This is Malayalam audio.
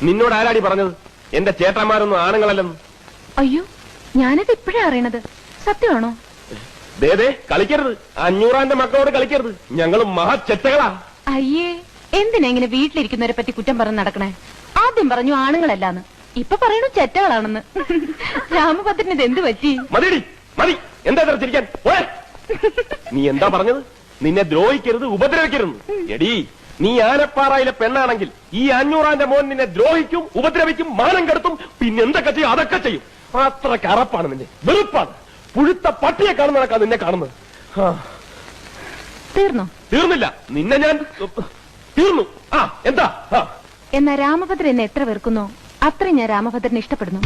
നിന്നോട് ആരാടി പറഞ്ഞത് എന്റെ ചേട്ടന്മാരൊന്നും ആണുങ്ങളല്ലെന്ന്? അയ്യോ, ഞാനത് ഇപ്പോഴാ അറിയണത്. സത്യമാണോ? ദേ കളിക്കരുത്, 500 മക്കളോട് കളിക്കരുത്. ഞങ്ങൾ മഹാചെറ്റകളാ. അയ്യേ, എന്തിനാ ഇങ്ങനെ വീട്ടിലിരിക്കുന്നവരെ പറ്റി കുറ്റം പറഞ്ഞ് നടക്കണേ? ആദ്യം പറഞ്ഞു ആണുങ്ങളല്ലാന്ന്, ഇപ്പൊ പറയണു ചെറ്റകളാണെന്ന്. രാമഭദ്രന് ഇത് എന്ത് പറ്റി? മതിയടി, മതി. എന്താ ചിരിക്കാൻ? നീ എന്താ പറഞ്ഞത്? നിന്നെ ദ്രോഹിക്കരുത്, ഉപദ്രവിക്കരുത്. എടി, നീ ആനപ്പാറയിലെ പെണ്ണാണെങ്കിൽ ഈ 500 മോൻ നിന്നെ ദ്രോഹിക്കും, ഉപദ്രവിക്കും, മാനം കെടുത്തും, പിന്നെ എന്തൊക്കെ ചെയ്യും? അതൊക്കെ ചെയ്യും. അത്ര കറപ്പാണ് നിന്നെ, വെറുപ്പാണ്. പുഴുത്ത പട്ടിയെ കാണുന്നതൊക്കെ നിന്നെ കാണുന്നത്. തീർന്നോ? തീർന്നില്ല, നിന്നെ ഞാൻ തീർന്നു. എന്താ? എന്നാ രാമഭദ്രൻ എന്നെ എത്ര വെറുക്കുന്നോ അത്രയും ഞാൻ രാമഭദ്രനെ ഇഷ്ടപ്പെടുന്നു.